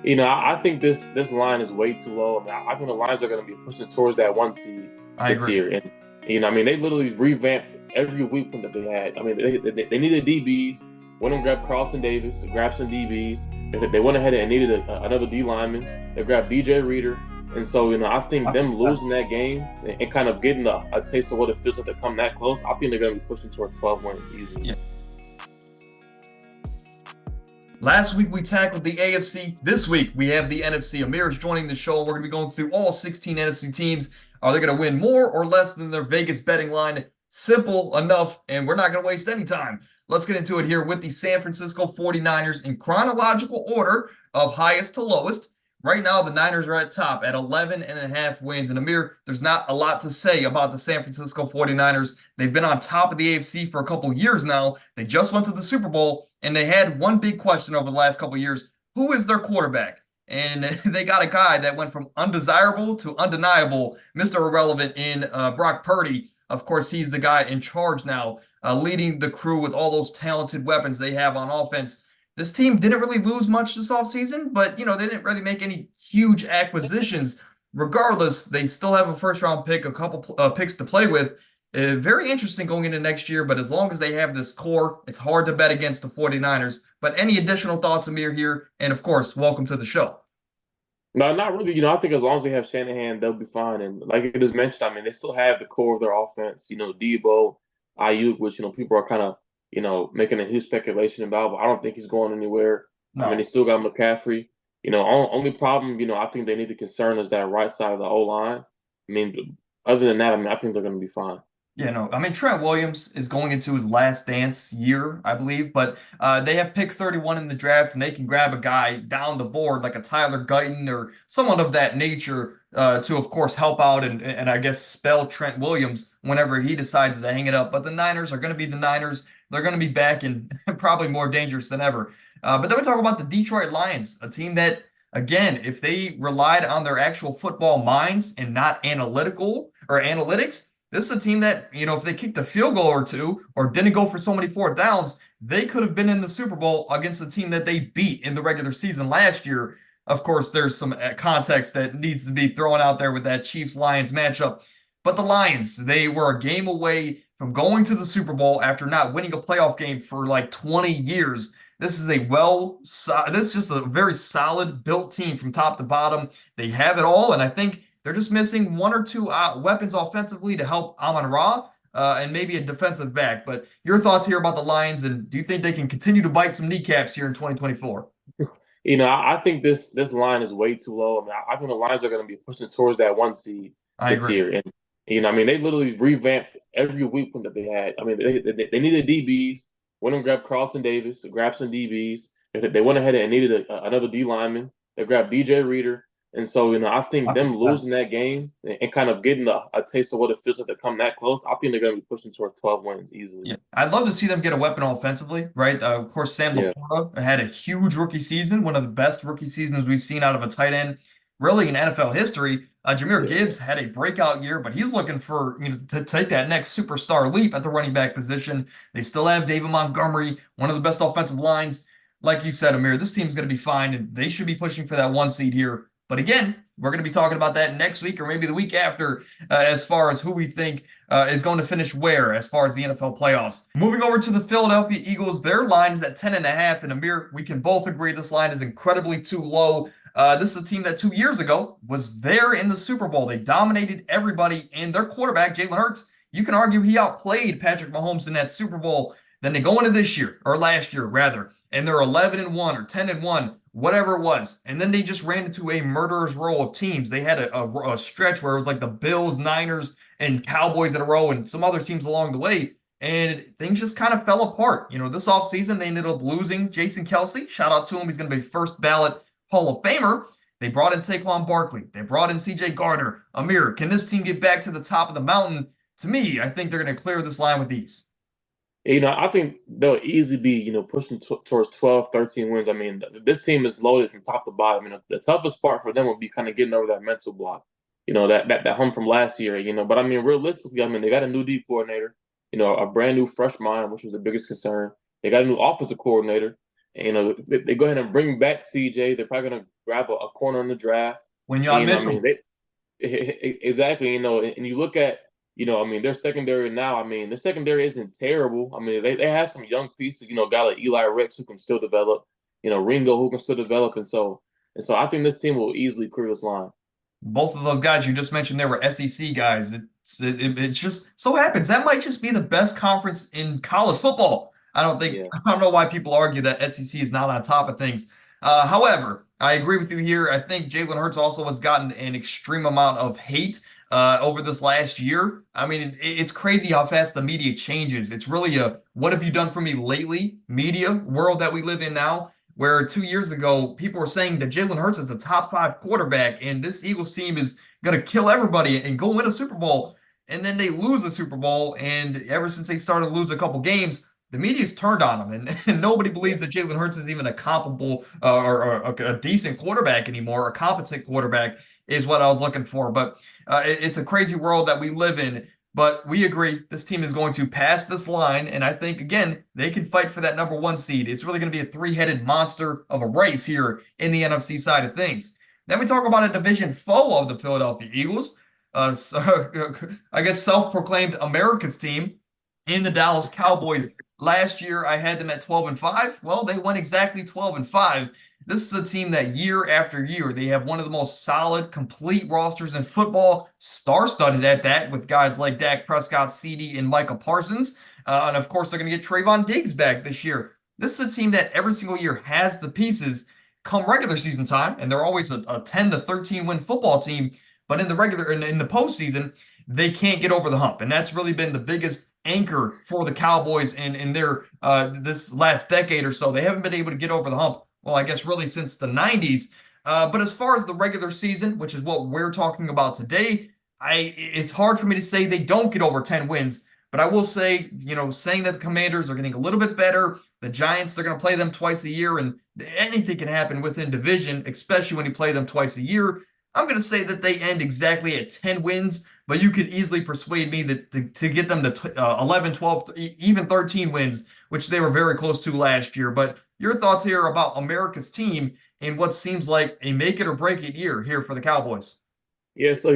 I think this line is way too low. I mean, I think the Lions are going to be pushing towards that 1 seed I this agree. year, and they literally revamped every weapon that they had. I mean, they needed DBs. Went and grabbed Carlton Davis, grabbed some DBs. They went ahead and needed another D lineman. They grabbed DJ Reader, and so I think them losing that game and kind of getting a taste of what it feels like to come that close. I think they're going to be pushing towards 12 wins easily. Yeah. Last week we tackled the AFC. This week we have the NFC. Amir is joining the show. We're going to be going through all 16 NFC teams. Are they going to win more or less than their Vegas betting line? Simple enough, and we're not going to waste any time. Let's get into it here with the San Francisco 49ers in chronological order of highest to lowest. Right now, the Niners are at top at 11.5 wins. And Amir, there's not a lot to say about the San Francisco 49ers. They've been on top of the AFC for a couple years now. They just went to the Super Bowl, and they had one big question over the last couple years. Who is their quarterback? And they got a guy that went from undesirable to undeniable, Mr. Irrelevant in Brock Purdy. Of course, he's the guy in charge now, leading the crew with all those talented weapons they have on offense. This team didn't really lose much this offseason, but, they didn't really make any huge acquisitions. Regardless, they still have a first-round pick, a couple picks to play with. Very interesting going into next year, but as long as they have this core, it's hard to bet against the 49ers. But any additional thoughts, Amir, here? And, of course, welcome to the show. No, not really. I think as long as they have Shanahan, they'll be fine. And like it was mentioned, I mean, they still have the core of their offense. Debo, Ayuk, which people are kind of making a huge speculation about, but I don't think he's going anywhere. No. I mean, they still got McCaffrey. Only problem, I think they need to concern is that right side of the O-line. I mean, other than that, I mean, I think they're going to be fine. Yeah, no. I mean, Trent Williams is going into his last dance year, I believe, but they have pick 31 in the draft, and they can grab a guy down the board like a Tyler Guyton or someone of that nature to, of course, help out and I guess spell Trent Williams whenever he decides to hang it up. But the Niners are going to be the Niners. They're going to be back and probably more dangerous than ever. But then we talk about the Detroit Lions, a team that, again, if they relied on their actual football minds and not analytical or analytics, this is a team that, if they kicked a field goal or two or didn't go for so many fourth downs, they could have been in the Super Bowl against a team that they beat in the regular season last year. Of course, there's some context that needs to be thrown out there with that Chiefs-Lions matchup. But the Lions, they were a game away from going to the Super Bowl after not winning a playoff game for like 20 years. This is this is just a very solid built team from top to bottom. They have it all, and I think they're just missing one or two weapons offensively to help Amon-Ra and maybe a defensive back. But your thoughts here about the Lions, and do you think they can continue to bite some kneecaps here in 2024? I think this line is way too low. I mean, I think the Lions are going to be pushing towards that 1 seed this year. And, I mean, they literally revamped every weapon that they had. I mean, they needed DBs, went and grabbed Carlton Davis, grabbed some DBs. They went ahead and needed another D lineman. They grabbed DJ Reader. And so, I think them losing that game and kind of getting a taste of what it feels like to come that close, I think they're going to be pushing towards 12 wins easily. Yeah. I'd love to see them get a weapon offensively, right? Of course, Sam Laporta had a huge rookie season, one of the best rookie seasons we've seen out of a tight end, really in NFL history. Jahmyr Gibbs had a breakout year, but he's looking for to take that next superstar leap at the running back position. They still have David Montgomery, one of the best offensive lines. Like you said, Amir, this team's going to be fine, and they should be pushing for that 1 seed here. But again, we're going to be talking about that next week or maybe the week after as far as who we think is going to finish where as far as the NFL playoffs. Moving over to the Philadelphia Eagles, their line is at 10.5. And Amir, we can both agree this line is incredibly too low. This is a team that 2 years ago was there in the Super Bowl. They dominated everybody, and their quarterback, Jalen Hurts, you can argue he outplayed Patrick Mahomes in that Super Bowl. Then they go into this year, or last year rather, and they're 11-1 or 10-1. Whatever it was. And then they just ran into a murderer's row of teams. They had a stretch where it was like the Bills, Niners, and Cowboys in a row and some other teams along the way. And things just kind of fell apart. This offseason, they ended up losing Jason Kelce. Shout out to him. He's going to be first ballot Hall of Famer. They brought in Saquon Barkley. They brought in C.J. Gardner. Amir, can this team get back to the top of the mountain? To me, I think they're going to clear this line with ease. I think they'll easily be, pushing towards 12, 13 wins. I mean, this team is loaded from top to bottom. The toughest part for them would be kind of getting over that mental block, that hum from last year, But, I mean, realistically, they got a new D coordinator, a brand new fresh mind, which was the biggest concern. They got a new offensive coordinator. And, they go ahead and bring back CJ. They're probably going to grab a corner in the draft. And, Quinyon I mean, Mitchell. exactly. And you look at, I mean, their secondary now. I mean, their secondary isn't terrible. I mean, they have some young pieces. A guy like Eli Rex who can still develop. Ringo who can still develop. And so I think this team will easily clear this line. Both of those guys you just mentioned there were SEC guys. It just so happens that might just be the best conference in college football. Yeah. I don't know why people argue that SEC is not on top of things. However, I agree with you here. I think Jalen Hurts also has gotten an extreme amount of hate over this last year. I mean, it's crazy how fast the media changes. It's really a "what have you done for me lately" media world that we live in now, where 2 years ago people were saying that Jalen Hurts is a top 5 quarterback and this Eagles team is going to kill everybody and go win a Super Bowl. And then they lose a Super Bowl. And ever since they started to lose a couple games, the media's turned on them. And nobody believes that Jalen Hurts is even a comparable or a decent quarterback anymore. A competent quarterback is what I was looking for. But it's a crazy world that we live in. But we agree this team is going to pass this line. And I think, again, they can fight for that number 1 seed. It's really going to be a three-headed monster of a race here in the NFC side of things. Then we talk about a division foe of the Philadelphia Eagles. I guess self-proclaimed America's team in the Dallas Cowboys. Last year, I had them at 12-5. Well, they went exactly 12-5. This is a team that year after year, they have one of the most solid, complete rosters in football, star-studded at that, with guys like Dak Prescott, CD, and Micah Parsons. And of course, they're going to get Trayvon Diggs back this year. This is a team that every single year has the pieces come regular season time, and they're always a 10 to 13 win football team. But in the postseason, they can't get over the hump, and that's really been the biggest anchor for the Cowboys in their this last decade or so. They haven't been able to get over the hump. Well, I guess really since the 90s. But as far as the regular season, which is what we're talking about today, it's hard for me to say they don't get over 10 wins. But I will say, saying that the Commanders are getting a little bit better, the Giants, they're going to play them twice a year, and anything can happen within division, especially when you play them twice a year. I'm going to say that they end exactly at 10 wins, but you could easily persuade me that to get them to 11, 12, even 13 wins, which they were very close to last year. But your thoughts here about America's team in what seems like a make it or break it year here for the Cowboys? Yeah, so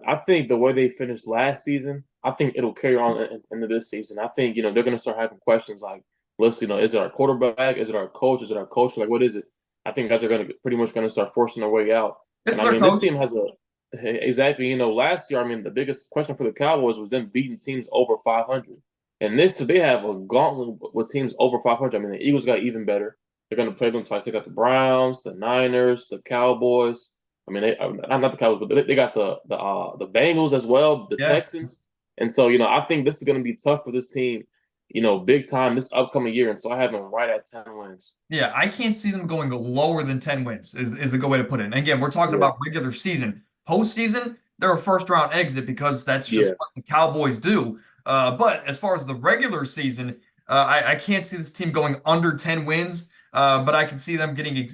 I think the way they finished last season, I think it'll carry on into this season. I think they're going to start having questions like, listen, is it our quarterback? Is it our coach? Is it our coach? Like, what is it? I think guys are going to pretty much going to start forcing their way out. It's And I their mean, this coach. team has exactly. Last year, I mean, the biggest question for the Cowboys was them beating teams over 500. And they have a gauntlet with teams over 500. I mean, the Eagles got even better. They're going to play them twice. They got the Browns, the Niners, the Cowboys. I mean, not the Cowboys, but they got the Bengals as well, the Yeah. Texans. And so, I think this is going to be tough for this team, big time this upcoming year. And so I have them right at 10 wins. Yeah, I can't see them going lower than 10 wins is a good way to put it. And again, we're talking about regular season. Postseason, they're a first-round exit because that's just what the Cowboys do. But as far as the regular season, I can't see this team going under 10 wins. But I can see them getting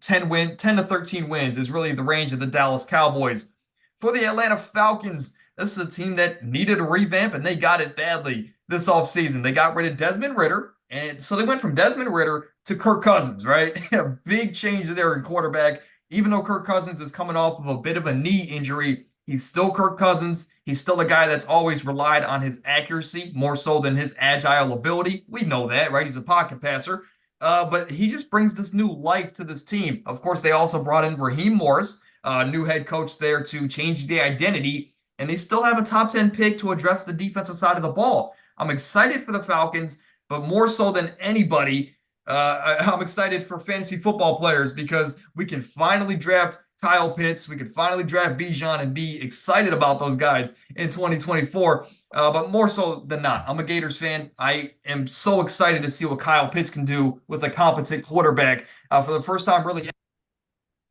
10 to 13 wins is really the range of the Dallas Cowboys. For the Atlanta Falcons, this is a team that needed a revamp, and they got it badly this offseason. They got rid of Desmond Ridder, and so they went from Desmond Ridder to Kirk Cousins, right? A big change there in quarterback. Even though Kirk Cousins is coming off of a bit of a knee injury, he's still Kirk Cousins. He's still a guy that's always relied on his accuracy more so than his agile ability. We know that, right? He's a pocket passer. But he just brings this new life to this team. Of course, they also brought in Raheem Morris, new head coach there to change the identity, and they still have a top 10 pick to address the defensive side of the ball. I'm excited for the Falcons, but more so than anybody, I'm excited for fantasy football players because we can finally draft Kyle Pitts. We can finally draft Bijan and be excited about those guys in 2024. But more so than not, I'm a Gators fan. I am so excited to see what Kyle Pitts can do with a competent quarterback. For the first time, really,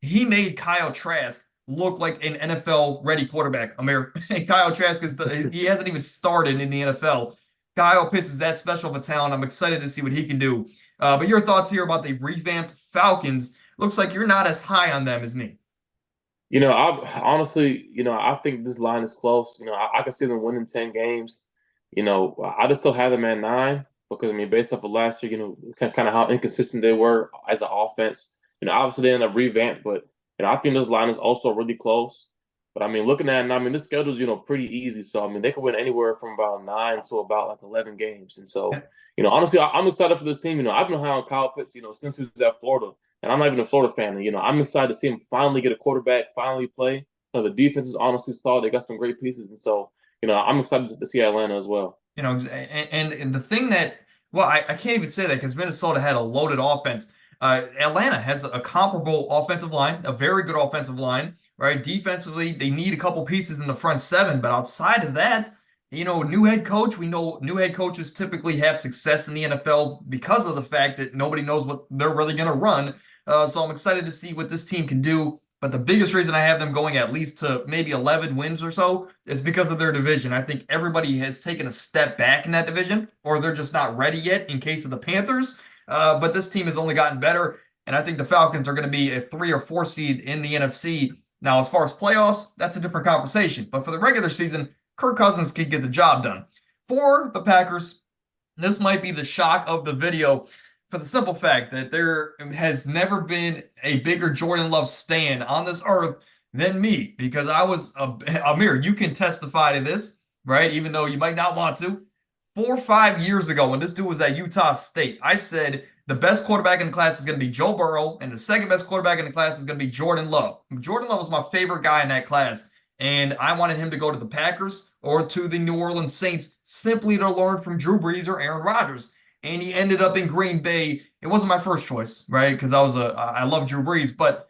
he made Kyle Trask look like an NFL-ready quarterback. Amir, Kyle Trask he hasn't even started in the NFL. Kyle Pitts is that special of a talent. I'm excited to see what he can do. But your thoughts here about the revamped Falcons? Looks like you're not as high on them as me. I honestly, I think this line is close. I can see them winning 10 games. I just still have them at 9. because I mean, based off of last year, kind of how inconsistent they were as an offense. Obviously they ended up revamped, but I think this line is also really close. But I mean, looking at it, I mean, this schedule's pretty easy. So I mean, they could win anywhere from about 9 to about like 11 games. And so, honestly, I'm excited for this team. I've been high on Kyle Pitts, since he was at Florida, and I'm not even a Florida fan. I'm excited to see him finally get a quarterback, finally play. The defense is honestly solid. They got some great pieces, and so I'm excited to see Atlanta as well. And the thing that, well, I can't even say that because Minnesota had a loaded offense. Atlanta has a comparable offensive line, a very good offensive line, right? Defensively, they need a couple pieces in the front seven, but outside of that, new head coach, we know new head coaches typically have success in the NFL because of the fact that nobody knows what they're really going to run. So I'm excited to see what this team can do. But the biggest reason I have them going at least to maybe 11 wins or so is because of their division. I think everybody has taken a step back in that division, or they're just not ready yet in case of the Panthers. But this team has only gotten better, and I think the Falcons are going to be a 3 or 4 seed in the NFC. Now, as far as playoffs, that's a different conversation. But for the regular season, Kirk Cousins can get the job done. For the Packers, this might be the shock of the video, for the simple fact that there has never been a bigger Jordan Love stan on this earth than me, because I was Amir, you can testify to this, right? Even though you might not want to. 4 or 5 years ago, when this dude was at Utah State, I said the best quarterback in the class is going to be Joe Burrow, and the second best quarterback in the class is going to be Jordan Love. Jordan Love was my favorite guy in that class, and I wanted him to go to the Packers or to the New Orleans Saints simply to learn from Drew Brees or Aaron Rodgers. And he ended up in Green Bay. It wasn't my first choice, right? Because I love Drew Brees, but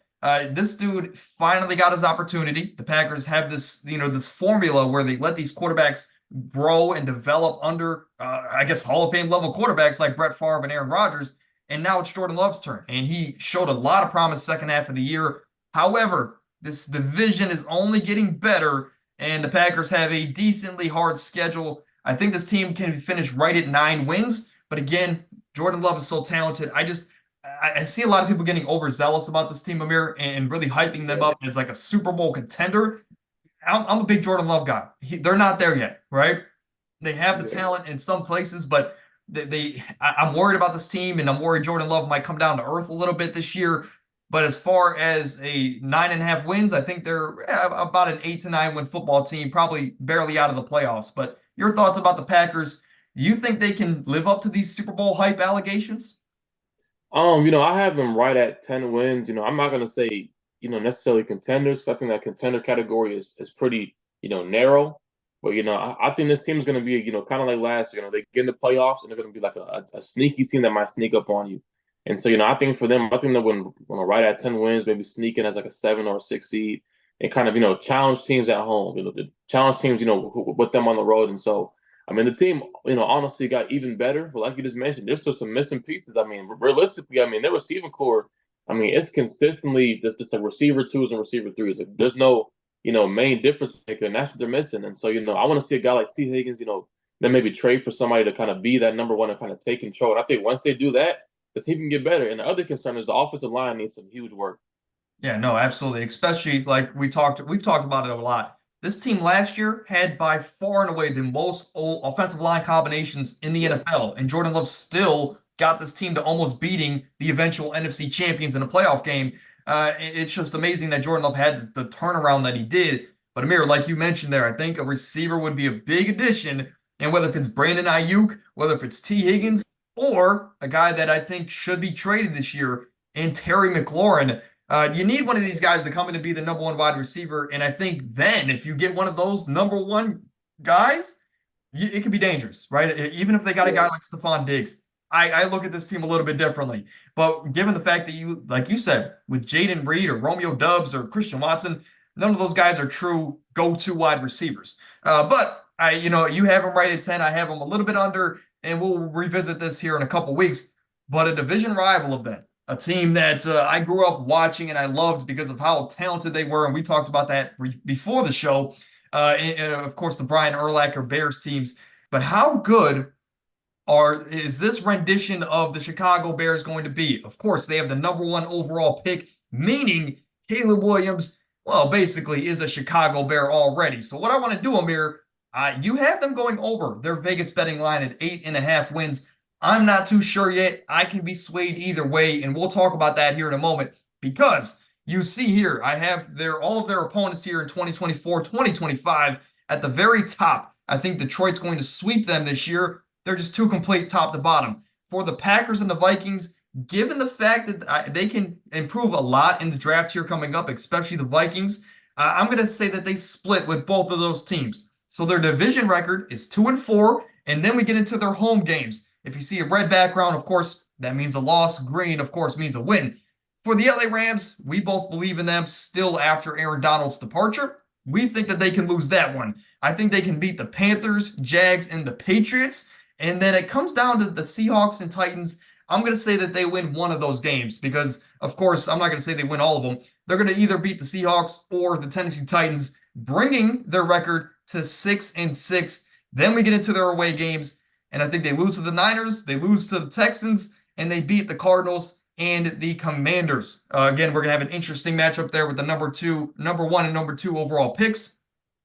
this dude finally got his opportunity. The Packers have this, this formula where they let these quarterbacks grow and develop under, I guess, Hall of Fame level quarterbacks like Brett Favre and Aaron Rodgers. And now it's Jordan Love's turn, and he showed a lot of promise second half of the year. However, this division is only getting better, and the Packers have a decently hard schedule. I think this team can finish right at 9 wins. But again, Jordan Love is so talented. I see a lot of people getting overzealous about this team, Amir, and really hyping them up as like a Super Bowl contender. I'm a big Jordan Love guy. They're not there yet, right? They have the talent in some places, but I'm worried about this team, and I'm worried Jordan Love might come down to earth a little bit this year. But as far as a 9.5 wins, I think they're about an 8 to 9 win football team, probably barely out of the playoffs. But your thoughts about the Packers? Do you think they can live up to these Super Bowl hype allegations? I have them right at 10 wins. I'm not gonna say, necessarily contenders. I think that contender category is pretty, narrow. But I think this team is gonna be, kind of like last year. They get in the playoffs and they're gonna be like a sneaky team that might sneak up on you. And so, I think for them, I think they're going right at 10 wins, maybe sneak in as like a 7 or 6 seed, and kind of, challenge teams at home. The challenge teams, with them on the road. And so, I mean, the team, honestly got even better. But like you just mentioned, there's still some missing pieces. I mean, realistically, their receiving core, it's consistently just a receiver 2s and receiver 3s. Like, there's no, main difference maker, and that's what they're missing. And so, I want to see a guy like T. Higgins, then maybe trade for somebody to kind of be that number one and kind of take control. And I think once they do that, the team can get better. And the other concern is the offensive line needs some huge work. Yeah, no, absolutely. Especially like we've talked about it a lot. This team last year had by far and away the most offensive line combinations in the NFL, and Jordan Love still got this team to almost beating the eventual NFC champions in a playoff game. It's just amazing that Jordan Love had the turnaround that he did. But Amir, like you mentioned there, I think a receiver would be a big addition. And whether if it's Brandon Ayuk, whether if it's T. Higgins, or a guy that I think should be traded this year in Terry McLaurin. You need one of these guys to come in and be the number 1 wide receiver. And I think then if you get one of those number 1 guys, it could be dangerous, right? Even if they got a guy like Stephon Diggs. I look at this team a little bit differently. But given the fact that you, like you said, with Jaden Reed or Romeo Doubs or Christian Watson, none of those guys are true go-to wide receivers. But you have them right at 10. I have them a little bit under, and we'll revisit this here in a couple weeks. But a division rival of them, a team that I grew up watching and I loved because of how talented they were, and we talked about that before the show. And of course, the Brian Urlacher Bears teams. But how good is this rendition of the Chicago Bears going to be? Of course, they have the number 1 overall pick, meaning Caleb Williams, well, basically is a Chicago Bear already. So what I want to do, Amir, you have them going over their Vegas betting line at 8.5 wins. I'm not too sure yet. I can be swayed either way, and we'll talk about that here in a moment because you see here, I have all of their opponents here in 2024, 2025 at the very top. I think Detroit's going to sweep them this year. They're just too complete top to bottom. For the Packers and the Vikings, given the fact that they can improve a lot in the draft here coming up, especially the Vikings, I'm going to say that they split with both of those teams. So their division record is 2-4, and then we get into their home games. If you see a red background, of course, that means a loss. Green, of course, means a win. For the LA Rams, we both believe in them still after Aaron Donald's departure. We think that they can lose that one. I think they can beat the Panthers, Jags, and the Patriots. And then it comes down to the Seahawks and Titans. I'm going to say that they win one of those games because, of course, I'm not going to say they win all of them. They're going to either beat the Seahawks or the Tennessee Titans, bringing their record to 6-6. Then we get into their away games. And I think they lose to the Niners, they lose to the Texans, and they beat the Cardinals and the Commanders. Again, we're going to have an interesting matchup there with the number one and number 2 overall picks.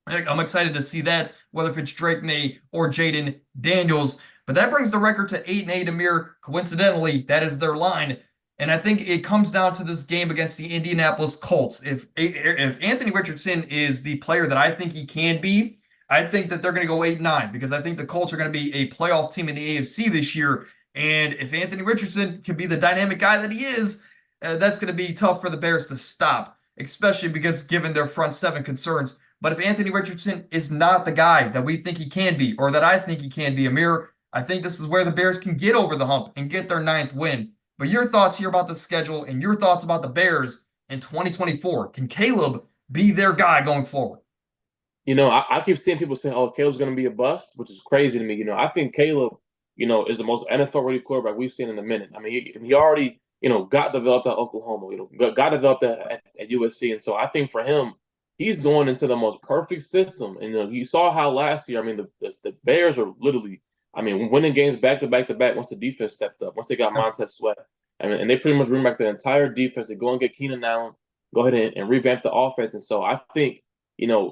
I'm excited to see that, whether if it's Drake May or Jaden Daniels. But that brings the record to 8-8, Amir. Coincidentally, that is their line. And I think it comes down to this game against the Indianapolis Colts. If Anthony Richardson is the player that I think he can be, I think that they're going to go 8-9 because I think the Colts are going to be a playoff team in the AFC this year. And if Anthony Richardson can be the dynamic guy that he is, that's going to be tough for the Bears to stop, especially because given their front seven concerns. But if Anthony Richardson is not the guy that we think he can be, or that I think he can be, Amir, I think this is where the Bears can get over the hump and get their 9th win. But your thoughts here about the schedule and your thoughts about the Bears in 2024. Can Caleb be their guy going forward? I keep seeing people saying, "Oh, Caleb's going to be a bust," which is crazy to me. I think Caleb, is the most NFL-ready quarterback we've seen in a minute. I mean, he already, got developed at Oklahoma, got developed at USC, and so I think for him, he's going into the most perfect system. And you saw how last year, I mean, the Bears are literally, I mean, winning games back to back to back once the defense stepped up, once they got Montez Sweat, and they pretty much bring back the entire defense to go and get Keenan Allen, go ahead and revamp the offense. And so I think,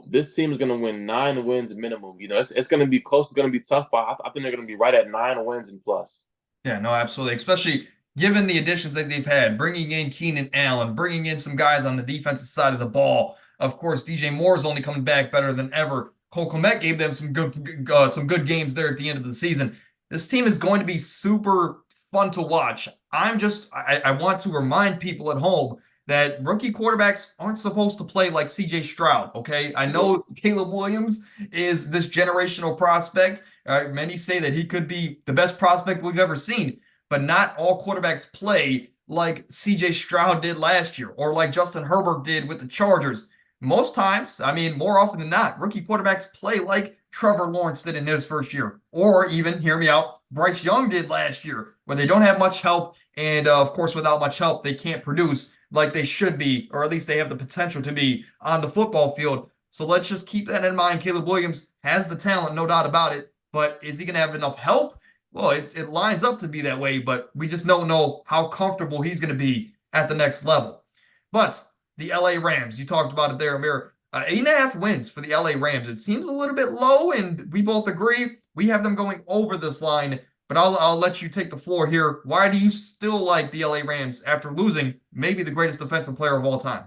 this team is going to win 9 wins minimum. It's going to be close. It's going to be tough, but I think they're going to be right at 9 wins and plus. Yeah, no, absolutely. Especially given the additions that they've had, bringing in Keenan Allen, bringing in some guys on the defensive side of the ball. Of course, DJ Moore is only coming back better than ever. Cole Kmet gave them some good games there at the end of the season. This team is going to be super fun to watch. I want to remind people at home that rookie quarterbacks aren't supposed to play like CJ Stroud, okay? I know Caleb Williams is this generational prospect. Many say that he could be the best prospect we've ever seen, but not all quarterbacks play like CJ Stroud did last year or like Justin Herbert did with the Chargers. Most times, I mean, more often than not, rookie quarterbacks play like Trevor Lawrence did in his first year, or even, hear me out, Bryce Young did last year, where they don't have much help, and of course, without much help, they can't produce like they should be, or at least they have the potential to be on the football field. So let's just keep that in mind. Caleb Williams has the talent, no doubt about it, but is he going to have enough help? Well, it lines up to be that way, but we just don't know how comfortable he's going to be at the next level. But the LA Rams, you talked about it there, Amir. 8.5 wins for the LA Rams. It seems a little bit low, and we both agree. We have them going over this line, but I'll let you take the floor here. Why do you still like the LA Rams after losing maybe the greatest defensive player of all time?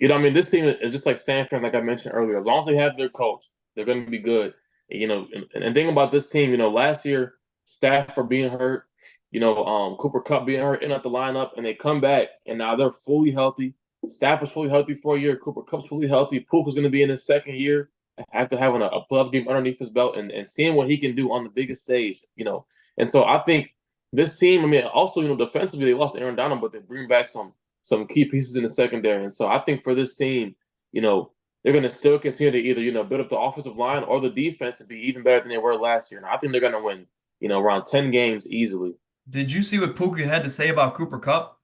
I mean, this team is just like San Fran, like I mentioned earlier. As long as they have their coach, they're going to be good. And think about this team, last year, Stafford being hurt, Cooper Kupp being hurt in at the lineup, and they come back, and now they're fully healthy. Stafford's fully healthy for a year. Cooper Kupp's fully healthy. Puka's going to be in his second year after having a playoff game underneath his belt and seeing what he can do on the biggest stage, And so I think this team, I mean, also, defensively, they lost Aaron Donald, but they bring back some key pieces in the secondary. And so I think for this team, they're going to still continue to either, build up the offensive line or the defense to be even better than they were last year. And I think they're going to win, around 10 games easily. Did you see what Puka had to say about Cooper Kupp?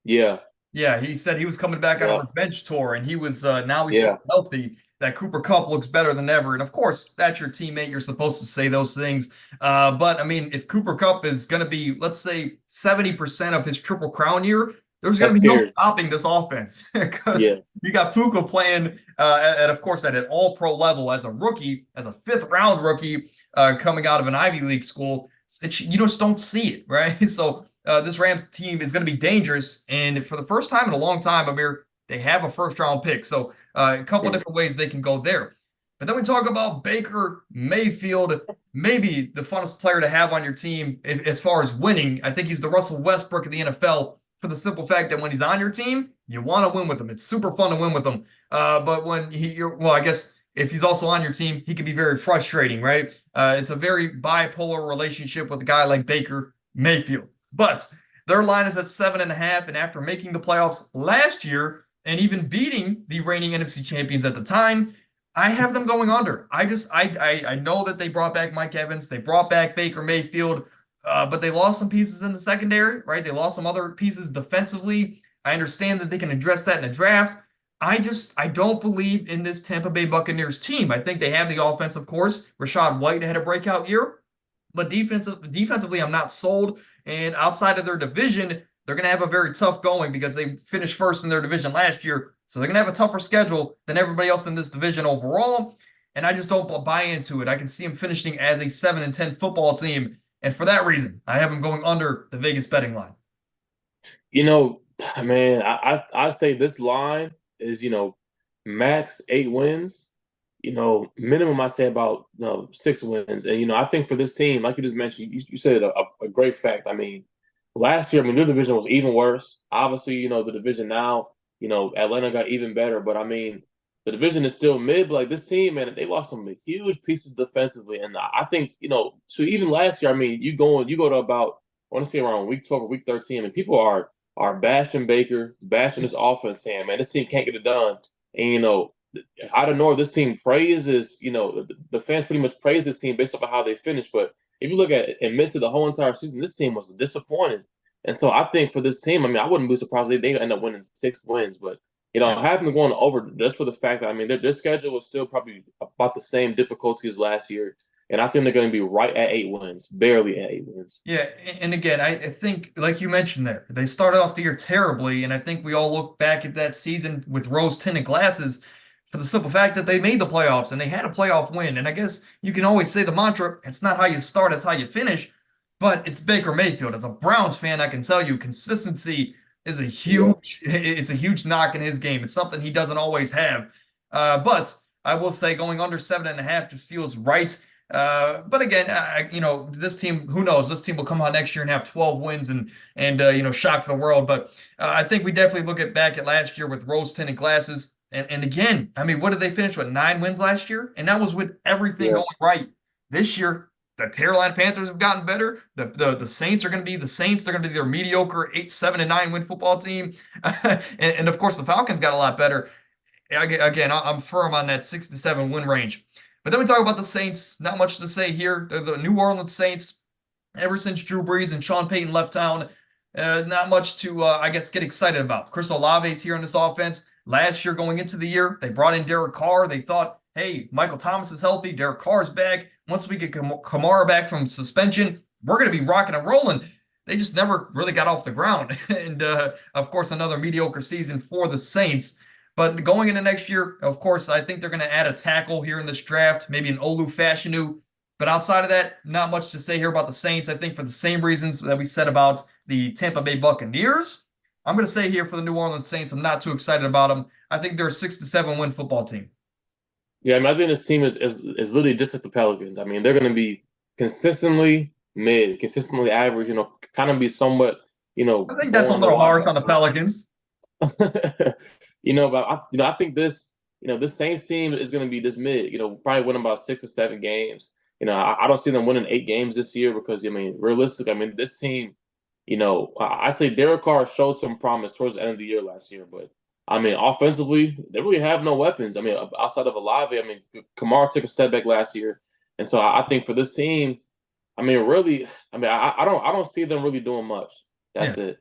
Yeah. Yeah, he said he was coming back on a revenge tour, and he was now he's so healthy that Cooper Kupp looks better than ever. And of course, that's your teammate. You're supposed to say those things. But I mean, if Cooper Kupp is going to be, let's say, 70% of his Triple Crown year, there's going to be no stopping this offense because you got Puka playing of course, at an all-pro level as a rookie, as a 5th-round rookie coming out of an Ivy League school. you just don't see it, right? So this Rams team is going to be dangerous, and for the first time in a long time, Amir, they have a first-round pick. So a couple different ways they can go there. But then we talk about Baker Mayfield, maybe the funnest player to have on your team as far as winning. I think he's the Russell Westbrook of the NFL for the simple fact that when he's on your team, you want to win with him. It's super fun to win with him. But when well, I guess if he's also on your team, he can be very frustrating, right? It's a very bipolar relationship with a guy like Baker Mayfield. But their line is at 7.5, and after making the playoffs last year and even beating the reigning NFC champions at the time, I have them going under. I know that they brought back Mike Evans, they brought back Baker Mayfield, but they lost some pieces in the secondary, right? They lost some other pieces defensively. I understand that they can address that in the draft. I don't believe in this Tampa Bay Buccaneers team. I think they have the offense, of course. Rachaad White had a breakout year, but defensively, I'm not sold. And outside of their division, they're going to have a very tough going because they finished first in their division last year. So they're going to have a tougher schedule than everybody else in this division overall. And I just don't buy into it. I can see them finishing as a 7-10 football team. And for that reason, I have them going under the Vegas betting line. Man, I say this line is, max 8 wins. Minimum I say about 6 wins. And I think for this team, like you just mentioned, you said a great fact. I mean, last year, their division was even worse. Obviously, the division now, Atlanta got even better. But I mean, the division is still mid. But like this team, man, they lost some huge pieces defensively. And I think, so even last year, I mean, you go to about, I want to say around week 12 or week 13, and people are bashing Baker, bashing this offense, saying, man, this team can't get it done. And, out of nowhere, this team praises, the fans pretty much praise this team based off of how they finished. But if you look at it and missed it the whole entire season, this team was disappointing. And so I think for this team, I wouldn't be surprised if they end up winning 6 wins. But, having them going over just for the fact that, their schedule was still probably about the same difficulty as last year. And I think they're going to be right at 8 wins, barely at 8 wins. Yeah, and again, I think, like you mentioned there, they started off the year terribly, and I think we all look back at that season with rose-tinted glasses for the simple fact that they made the playoffs and they had a playoff win. And I guess you can always say the mantra, it's not how you start, it's how you finish. But it's Baker Mayfield. As a Browns fan, I can tell you consistency is it's a huge knock in his game. It's something he doesn't always have. But I will say going under 7.5 just feels right. But again, this team, who knows? This team will come out next year and have 12 wins and shock the world. But I think we definitely look back at last year with rose-tinted glasses. And again, what did they finish with? 9 wins last year? And that was with everything going right. This year, the Carolina Panthers have gotten better. The Saints are going to be the Saints. They're going to be their mediocre 7-9 win football team. and of course, the Falcons got a lot better. Again, I'm firm on that 6-7 win range. But then we talk about the Saints. Not much to say here. They're the New Orleans Saints. Ever since Drew Brees and Sean Payton left town, not much to, get excited about. Chris Olave's here in this offense. Last year, going into the year, they brought in Derek Carr. They thought, hey, Michael Thomas is healthy. Derek Carr's back. Once we get Kamara back from suspension, we're going to be rocking and rolling. They just never really got off the ground. And, of course, another mediocre season for the Saints. But going into next year, of course, I think they're going to add a tackle here in this draft, maybe an Olu Fashanu. But outside of that, not much to say here about the Saints. I think for the same reasons that we said about the Tampa Bay Buccaneers, I'm going to say here for the New Orleans Saints, I'm not too excited about them. I think they're a 6-7 win football team. Yeah, I think this team is literally just like the Pelicans. They're going to be consistently mid, consistently average, kind of be somewhat, I think that's a little harsh on the Pelicans. But I think this Saints team is going to be this mid. Probably win about 6 or 7 games. I don't see them winning 8 games this year because realistically, this team. I say Derek Carr showed some promise towards the end of the year last year, but offensively, they really have no weapons. Outside of Olave, Kamara took a step back last year, and so I think for this team, really, I don't see them really doing much. That's it.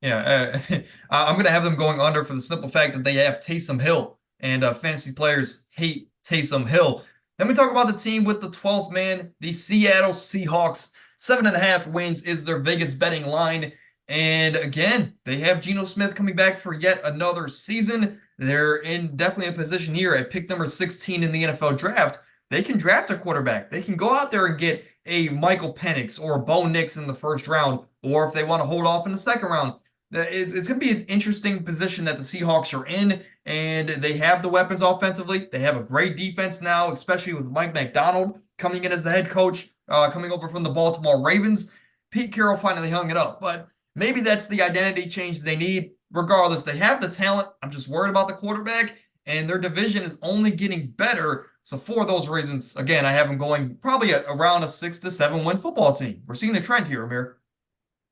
Yeah, I'm going to have them going under for the simple fact that they have Taysom Hill, and fantasy players hate Taysom Hill. Then we talk about the team with the 12th man, the Seattle Seahawks. 7.5 wins is their Vegas betting line. And again, they have Geno Smith coming back for yet another season. They're in definitely a position here at pick number 16 in the NFL draft they can draft a quarterback. They can go out there and get a Michael Penix or a Bo Nix in the first round, or if they want to hold off in the second round. It's going to be an interesting position that the Seahawks are in, and they have the weapons offensively. They have a great defense now, especially with Mike McDonald coming in as the head coach, coming over from the Baltimore Ravens. Pete Carroll finally hung it up, but maybe that's the identity change they need. Regardless, they have the talent. I'm just worried about the quarterback, and their division is only getting better. So for those reasons, again, I have them going probably around a 6-7 win football team. We're seeing a trend here, Amir.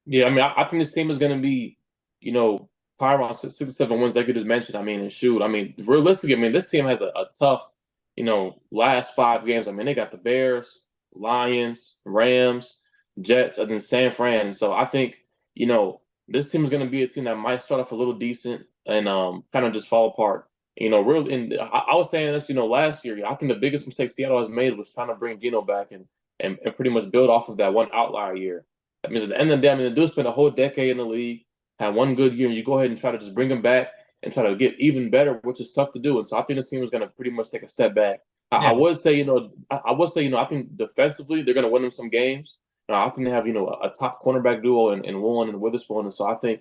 Yeah, I mean, I think this team is going to be, probably around 6 to 7 wins, like you just mentioned. I mean, and shoot, I mean, realistically, I mean, this team has a tough, last 5 games. I mean, they got the Bears, Lions, Rams, Jets, and then San Fran. So I think, this team is going to be a team that might start off a little decent and kind of just fall apart. Really, and I was saying this, last year. I think the biggest mistake Seattle has made was trying to bring Geno back and pretty much build off of that one outlier year. That means at the end of the day, I mean, the dude spent a whole decade in the league, had one good year, and you go ahead and try to just bring him back and try to get even better, which is tough to do. And so I think this team is going to pretty much take a step back. I would say, I think defensively they're going to win them some games. I think they have, a top cornerback duo in Woolen and Witherspoon. And so I think,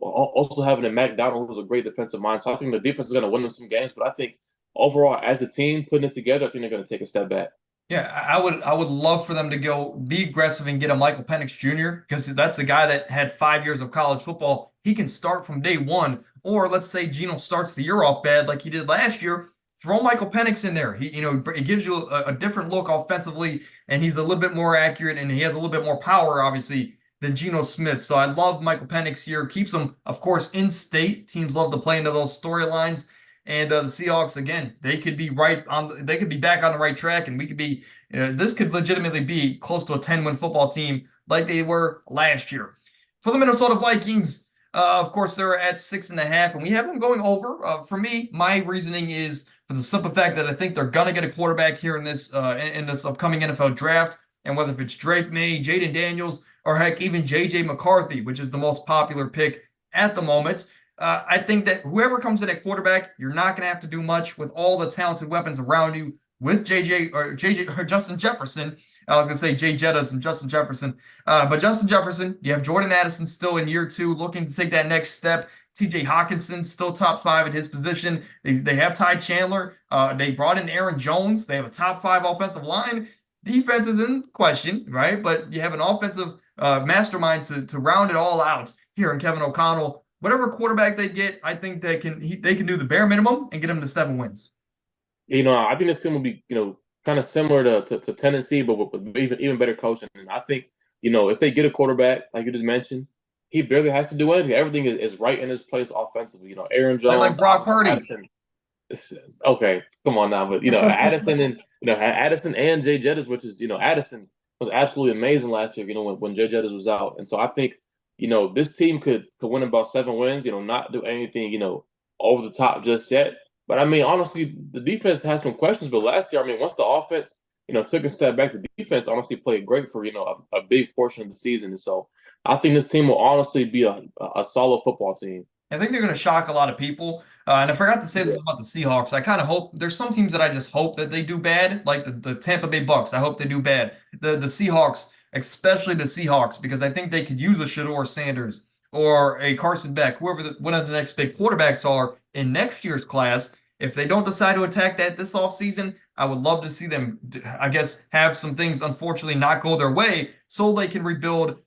also having a Mac Donald who's a great defensive mind. So I think the defense is going to win them some games. But I think overall, as a team putting it together, I think they're going to take a step back. Yeah, I would love for them to go be aggressive and get a Michael Penix Jr. because that's a guy that had 5 years of college football. He can start from day one. Or let's say Geno starts the year off bad like he did last year. Throw Michael Penix in there. It gives you a different look offensively, and he's a little bit more accurate, and he has a little bit more power, obviously, than Geno Smith. So I love Michael Penix here. Keeps him, of course, in state. Teams love to play into those storylines. And the Seahawks, again, they could be they could be back on the right track, and we could be, this could legitimately be close to a 10-win football team like they were last year. For the Minnesota Vikings, of course, they're at 6.5, and we have them going over. For me, my reasoning is for the simple fact that I think they're gonna get a quarterback here in this upcoming NFL draft, and whether if it's Drake May, Jaden Daniels, or heck, even J.J. McCarthy, which is the most popular pick at the moment. I think that whoever comes in at quarterback, you're not going to have to do much with all the talented weapons around you with JJ or Justin Jefferson. I was going to say Jay Jettas and Justin Jefferson. But Justin Jefferson, you have Jordan Addison still in year 2 looking to take that next step. TJ Hawkinson still top 5 at his position. They have Ty Chandler. They brought in Aaron Jones. They have a top 5 offensive line. Defense is in question, right? But you have an offensive mastermind to round it all out here in Kevin O'Connell. Whatever quarterback they get, I think they can do the bare minimum and get them to 7 wins. I think this team will be, kind of similar to Tennessee, but with even better coaching. And I think, if they get a quarterback, like you just mentioned, he barely has to do anything. Everything is right in his place offensively. Aaron Jones, like Brock Purdy. Addison. Okay, come on now, but Addison and Addison and Jay Jettas, which is Addison was absolutely amazing last year. When Jay Jettas was out, and so I think. This team could win about 7 wins, not do anything, over the top just yet. But, I mean, honestly, the defense has some questions. But last year, I mean, once the offense, took a step back, the defense honestly played great for, a big portion of the season. And so I think this team will honestly be a solid football team. I think they're going to shock a lot of people. And I forgot to say this about the Seahawks. I kind of hope there's some teams that I just hope that they do bad, like the Tampa Bay Bucks. I hope they do bad. The Seahawks, especially the Seahawks, because I think they could use a Shedeur Sanders or a Carson Beck, whoever one of the next big quarterbacks are in next year's class. If they don't decide to attack that this offseason, I would love to see them, I guess, have some things unfortunately not go their way so they can rebuild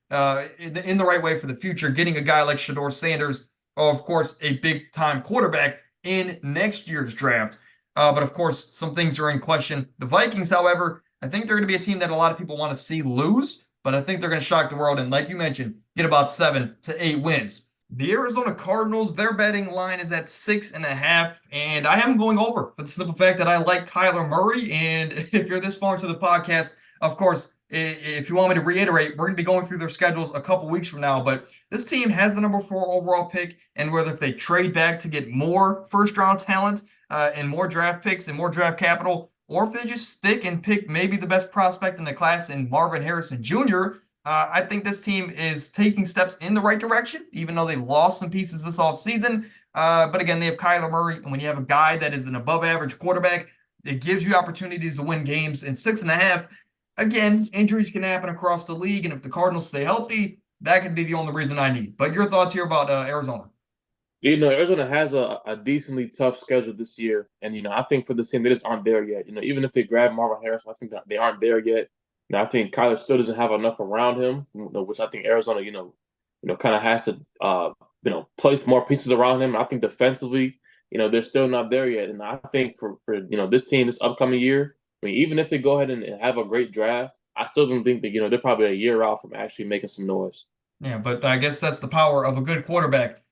in the right way for the future, getting a guy like Shedeur Sanders, or of course, a big-time quarterback in next year's draft. But of course, some things are in question. The Vikings, however, I think they're going to be a team that a lot of people want to see lose, but I think they're going to shock the world and, like you mentioned, get about 7 to 8 wins. The Arizona Cardinals, their betting line is at 6.5, and I am going over for the simple fact that I like Kyler Murray. And if you're this far into the podcast, of course, if you want me to reiterate, we're going to be going through their schedules a couple weeks from now. But this team has the number 4 overall pick, and whether if they trade back to get more first-round talent and more draft picks and more draft capital, or if they just stick and pick maybe the best prospect in the class in Marvin Harrison Jr., I think this team is taking steps in the right direction, even though they lost some pieces this offseason. But again, they have Kyler Murray, and when you have a guy that is an above-average quarterback, It gives you opportunities to win games. And 6.5, again, injuries can happen across the league. And if the Cardinals stay healthy, that could be the only reason I need. But your thoughts here about Arizona? Arizona has a decently tough schedule this year. And, I think for this team, they just aren't there yet. Even if they grab Marvin Harrison, I think that they aren't there yet. I think Kyler still doesn't have enough around him, which I think Arizona, kind of has to, place more pieces around him. I think defensively, they're still not there yet. And I think for this team this upcoming year, even if they go ahead and have a great draft, I still don't think that, they're probably a year out from actually making some noise. Yeah, but I guess that's the power of a good quarterback.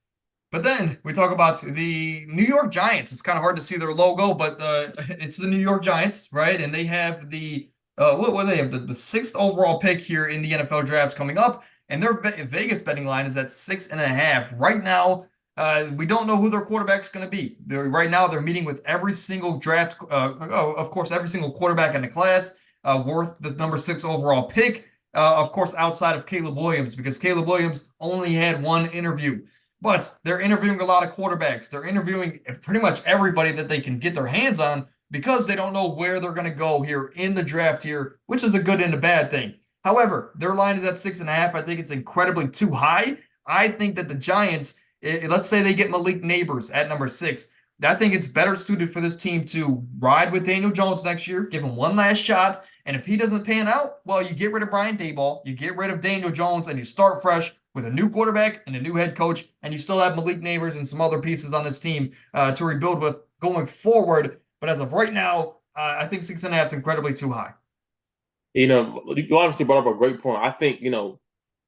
But then we talk about the New York Giants. It's kind of hard to see their logo, but it's the New York Giants, right? And they have the what they have the sixth overall pick here in the NFL drafts coming up, and their Vegas betting line is at 6.5 right now. We don't know who their quarterback's going to be. Right now, they're meeting with every single draft, of course, every single quarterback in the class worth the number 6 overall pick. Of course, outside of Caleb Williams, because Caleb Williams only had one interview. But they're interviewing a lot of quarterbacks. They're interviewing pretty much everybody that they can get their hands on because they don't know where they're going to go here in the draft here, which is a good and a bad thing. However, their line is at 6.5. I think it's incredibly too high. I think that the Giants, let's say they get Malik Nabers at number 6. I think it's better suited for this team to ride with Daniel Jones next year, give him one last shot. And if he doesn't pan out, well, you get rid of Brian Daboll, you get rid of Daniel Jones, and you start fresh with a new quarterback and a new head coach, and you still have Malik Nabers and some other pieces on this team to rebuild with going forward. But as of right now, I think 6.5 is incredibly too high. You obviously brought up a great point. I think,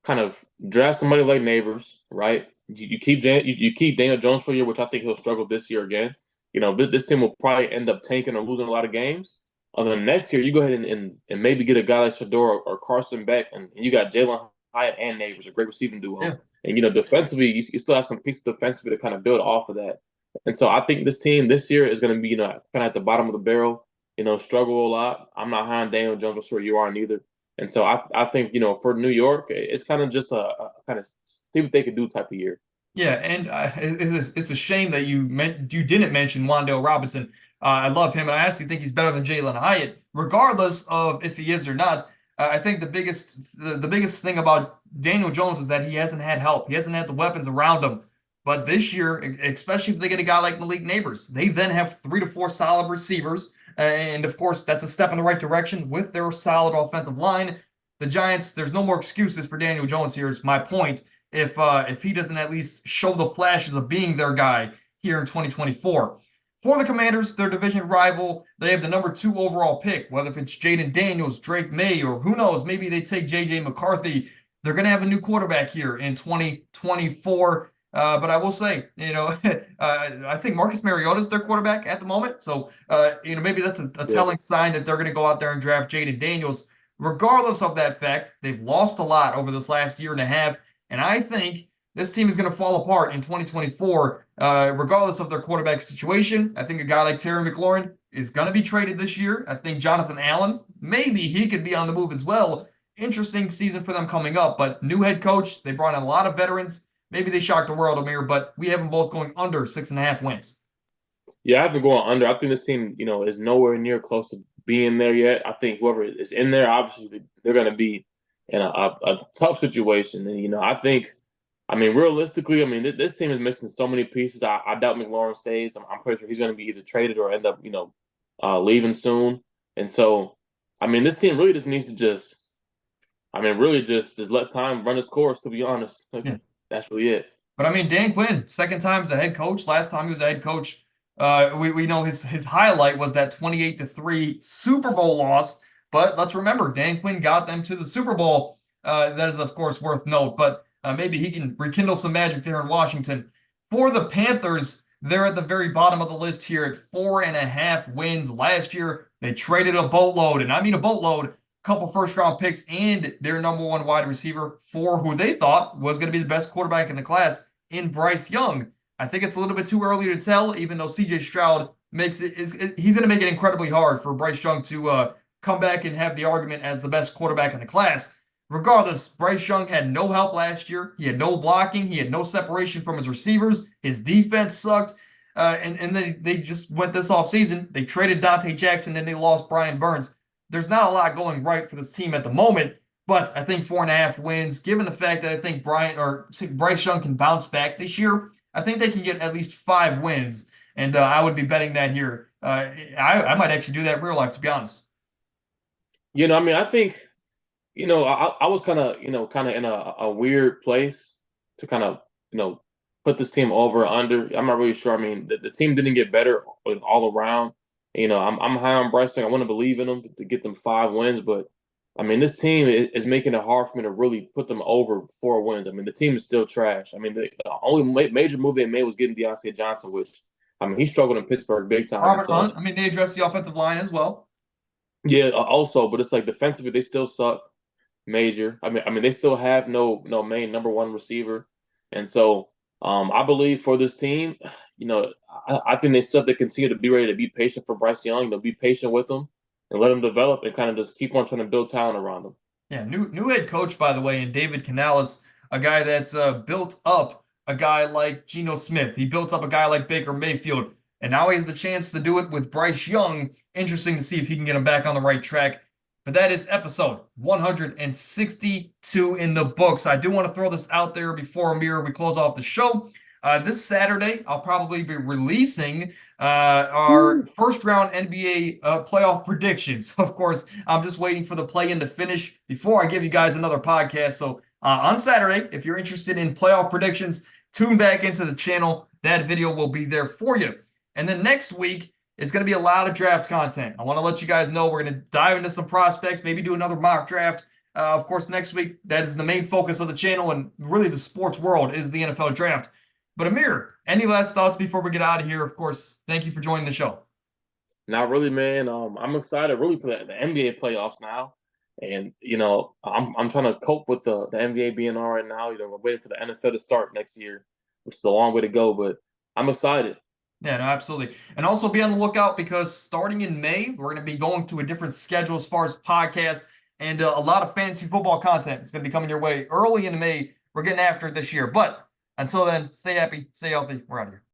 kind of draft somebody like Nabers, right? You keep Daniel Jones for a year, which I think he'll struggle this year again. This team will probably end up tanking or losing a lot of games. Then next year, you go ahead and maybe get a guy like Shador or Carson Beck, and you got Jalen Hyatt and Nabers, a great receiving duo. Yeah. And, defensively, you still have some pieces defensively to kind of build off of that. And so I think this team this year is going to be, kind of at the bottom of the barrel, struggle a lot. I'm not high on Daniel Jones, I'm sure you aren't either. And so I think, for New York, it's kind of just a kind of see what they could do type of year. Yeah, and it's a shame that you didn't mention Wan'Dale Robinson. I love him, and I actually think he's better than Jalen Hyatt, regardless of if he is or not. I think the biggest thing about Daniel Jones is that he hasn't had help. He hasn't had the weapons around him. But this year, especially if they get a guy like Malik Nabers, they then have 3 to 4 solid receivers. And of course, that's a step in the right direction with their solid offensive line. The Giants, there's no more excuses for Daniel Jones here, is my point. If he doesn't at least show the flashes of being their guy here in 2024. For the Commanders, their division rival, they have the number 2 overall pick. Whether if it's Jaden Daniels, Drake May, or who knows, maybe they take J.J. McCarthy. They're going to have a new quarterback here in 2024. But I will say, I think Marcus Mariota is their quarterback at the moment. So, maybe that's a telling sign that they're going to go out there and draft Jaden Daniels. Regardless of that fact, they've lost a lot over this last year and a half. And I think this team is going to fall apart in 2024, regardless of their quarterback situation. I think a guy like Terry McLaurin is going to be traded this year. I think Jonathan Allen, maybe he could be on the move as well. Interesting season for them coming up, but new head coach. They brought in a lot of veterans. Maybe they shocked the world, Amir, but we have them both going under 6.5 wins. Yeah, I have been going under. I think this team, is nowhere near close to being there yet. I think whoever is in there, obviously, they're going to be in a tough situation. And, I think, realistically, this team is missing so many pieces. I doubt McLaurin stays. I'm pretty sure he's going to be either traded or end up, leaving soon. And so, this team really just needs to just let time run its course, to be honest. Yeah. That's really it. But Dan Quinn, second time as a head coach. Last time he was a head coach, we know his highlight was that 28-3 Super Bowl loss. But let's remember, Dan Quinn got them to the Super Bowl. That is, of course, worth note. But maybe he can rekindle some magic there in Washington. For the Panthers, they're at the very bottom of the list here at 4.5 wins. Last year, they traded a boatload, and I mean a boatload. Couple first-round picks and their number 1 wide receiver for who they thought was going to be the best quarterback in the class in Bryce Young. I think it's a little bit too early to tell, even though C.J. Stroud he's going to make it incredibly hard for Bryce Young to come back and have the argument as the best quarterback in the class. Regardless, Bryce Young had no help last year. He had no blocking. He had no separation from his receivers. His defense sucked. And they just went this offseason. They traded Dante Jackson and they lost Brian Burns. There's not a lot going right for this team at the moment, but I think 4.5 wins, given the fact that I think Bryce Young can bounce back this year, I think they can get at least 5 wins. And I would be betting that here. I might actually do that in real life, to be honest. I mean, I think, I was kind of in a weird place to kind of, put this team over or under. I'm not really sure. I mean, the team didn't get better all around. I'm high on Bryce Young. I want to believe in them to get them 5 wins, but I mean, this team is making it hard for me to really put them over 4 wins. I mean, the team is still trash. I mean, the only major move they made was getting Deontay Johnson, which, I mean, he struggled in Pittsburgh big time. Robert Hunt, I mean, they addressed the offensive line as well. Yeah, also, but it's like defensively, they still suck major. I mean, they still have no main number one receiver, and so I believe for this team, I think they still have to continue to be ready to be patient for Bryce Young. Be patient with him and let him develop and kind of just keep on trying to build talent around him. Yeah, new head coach, by the way, and David Canales, a guy that's built up a guy like Geno Smith. He built up a guy like Baker Mayfield, and now he has the chance to do it with Bryce Young. Interesting to see if he can get him back on the right track. But that is episode 162 in the books. I do want to throw this out there before we close off the show. This Saturday, I'll probably be releasing our first round NBA playoff predictions. Of course, I'm just waiting for the play-in to finish before I give you guys another podcast. So on Saturday, if you're interested in playoff predictions, tune back into the channel. That video will be there for you. And then next week, it's going to be a lot of draft content. I want to let you guys know we're going to dive into some prospects, maybe do another mock draft. Of course, next week, that is the main focus of the channel, and really the sports world is the NFL draft. But Amir, any last thoughts before we get out of here? Of course, thank you for joining the show. Not really, man. I'm excited really for the NBA playoffs now. And, I'm trying to cope with the NBA being on right now. We're waiting for the NFL to start next year, which is a long way to go, but I'm excited. Yeah, no, absolutely. And also be on the lookout because starting in May, we're going to be going to a different schedule as far as podcasts and a lot of fantasy football content is going to be coming your way early in May. We're getting after it this year. But until then, stay happy, stay healthy. We're out of here.